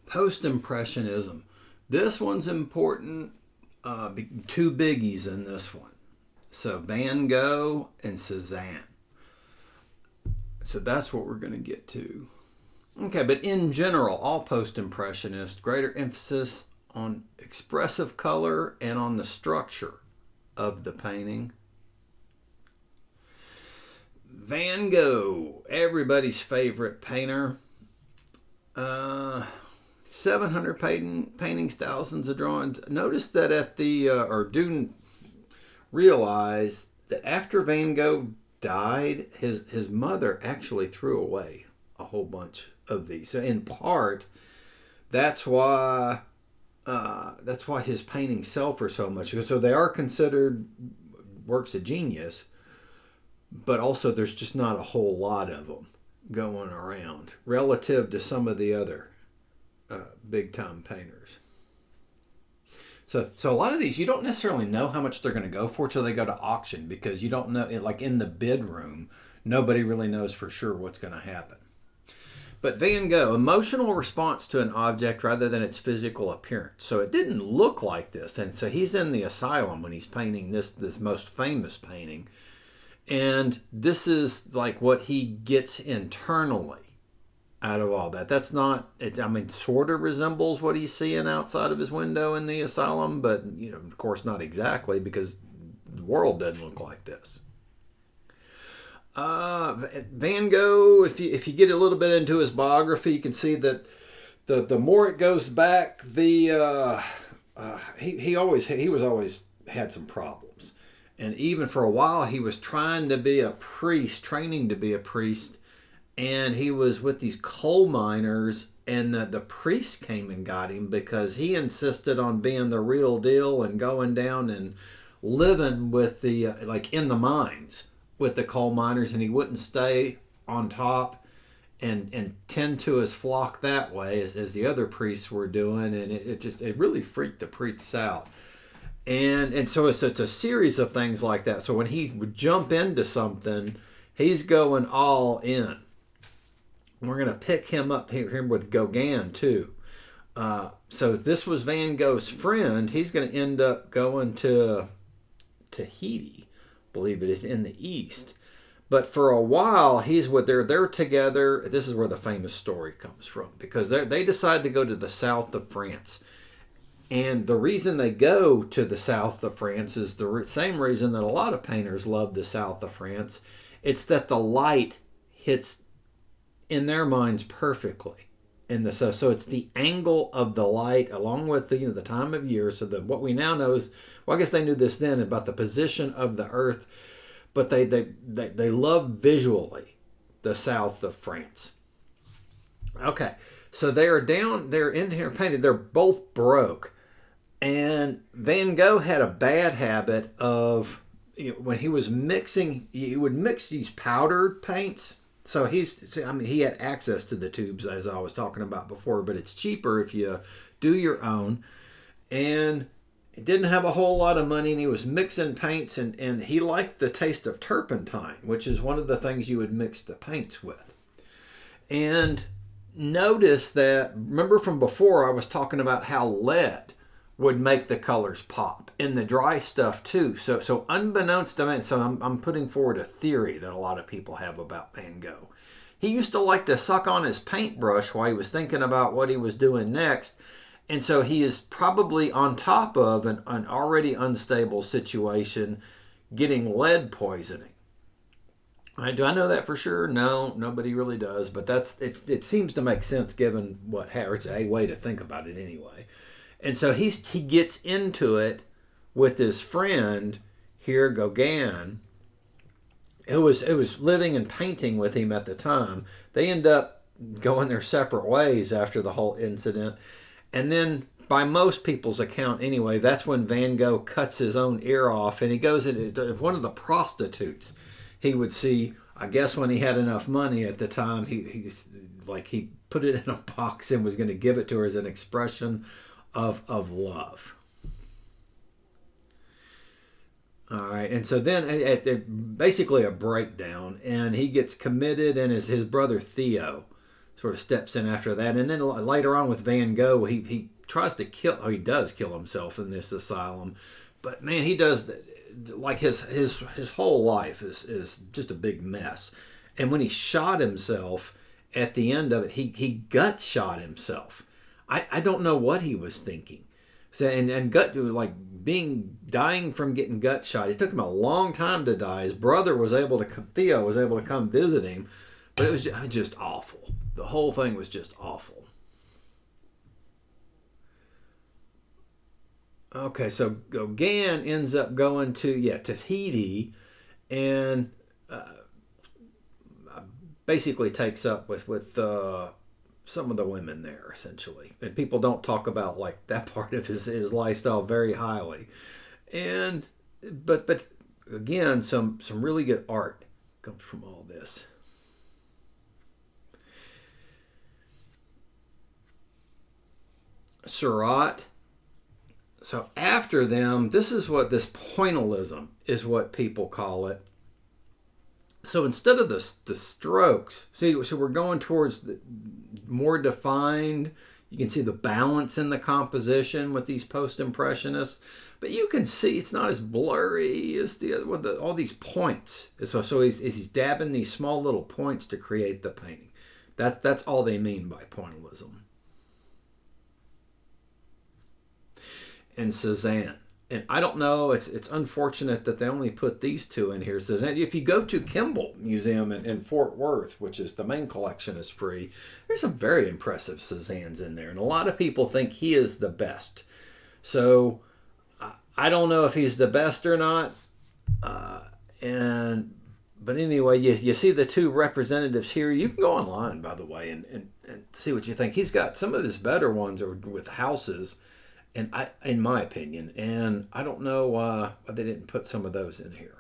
Post-Impressionism. This one's important. Two biggies in this one. So Van Gogh and Cezanne. So that's what we're going to get to. Okay, but in general, all post-impressionists, greater emphasis on expressive color and on the structure of the painting. Van Gogh, everybody's favorite painter. 700 paintings, thousands of drawings. Notice that at the, or do realize that after Van Gogh died, his mother actually threw away a whole bunch of these. So in part, that's why his paintings sell for so much. So they are considered works of genius, but also there's just not a whole lot of them going around relative to some of the other big time painters. So a lot of these, you don't necessarily know how much they're going to go for till they go to auction, because you don't know, like in the bid room, nobody really knows for sure what's going to happen. But Van Gogh, emotional response to an object rather than its physical appearance. So it didn't look like this. And so he's in the asylum when he's painting this most famous painting. And this is like what he gets internally out of all that. That's not, sort of resembles what he's seeing outside of his window in the asylum, but, of course not exactly, because the world doesn't look like this. Van Gogh, if you get a little bit into his biography, you can see that the more it goes back, he was always had some problems. And even for a while, he was training to be a priest, and he was with these coal miners, and the priest came and got him because he insisted on being the real deal and going down and living with the, in the mines with the coal miners, and he wouldn't stay on top and tend to his flock that way as the other priests were doing, and it really freaked the priests out. And so it's a series of things like that. So when he would jump into something, he's going all in. We're going to pick him up here with Gauguin too. So this was Van Gogh's friend. He's going to end up going to Tahiti, believe it is, in the East. But for a while, they're together. This is where the famous story comes from, because they decide to go to the south of France. And the reason they go to the south of France is the same reason that a lot of painters love the south of France. It's that the light hits in their minds perfectly. So it's the angle of the light along with the time of year. So that what we now know is, well, I guess they knew this then about the position of the earth, but they love visually the south of France. Okay, so they're in here painting. They're both broke. And Van Gogh had a bad habit of, when he was mixing, he would mix these powdered paints. So he had access to the tubes, as I was talking about before, but it's cheaper if you do your own. And he didn't have a whole lot of money, and he was mixing paints, and he liked the taste of turpentine, which is one of the things you would mix the paints with. And notice that, remember from before, I was talking about how lead would make the colors pop in the dry stuff too. So unbeknownst to me, so I'm putting forward a theory that a lot of people have about Van Gogh. He used to like to suck on his paintbrush while he was thinking about what he was doing next. And so he is probably on top of an already unstable situation, getting lead poisoning. Do I know that for sure? No, nobody really does. But it seems to make sense given it's a way to think about it anyway. And so he gets into it with his friend here, Gauguin, who was living and painting with him at the time. They end up going their separate ways after the whole incident. And then, by most people's account anyway, that's when Van Gogh cuts his own ear off, and he goes into one of the prostitutes he would see. I guess when he had enough money at the time, he put it in a box and was going to give it to her as an expression of love. All right, and so then basically a breakdown, and he gets committed, and his brother Theo sort of steps in after that. And then later on with Van Gogh, he tries to kill, he does kill himself in this asylum. But man, he does, like his whole life is just a big mess. And when he shot himself at the end of it, he gut shot himself. I don't know what he was thinking. So, and gut, like dying from getting gut shot. It took him a long time to die. His brother was able to, Theo was able to come visit him, but it was just awful. The whole thing was just awful. Okay, so Gauguin ends up going to Tahiti, and basically takes up with some of the women there, essentially. And people don't talk about like that part of his lifestyle very highly. And but again, some really good art comes from all this. Seurat. So after them, this pointillism is what people call it. So instead of the strokes, see, so we're going towards the more defined. You can see the balance in the composition with these post-impressionists, but you can see it's not as blurry as all these points. So he's dabbing these small little points to create the painting. That's all they mean by pointillism. And Cézanne. And I don't know, it's unfortunate that they only put these two in here. Cézanne, if you go to Kimball Museum in Fort Worth, which is the main collection is free, there's some very impressive Cézannes in there. And a lot of people think he is the best. So I don't know if he's the best or not. But anyway, you see the two representatives here. You can go online, by the way, and see what you think. He's got some of his better ones are with houses. And in my opinion, and I don't know why they didn't put some of those in here.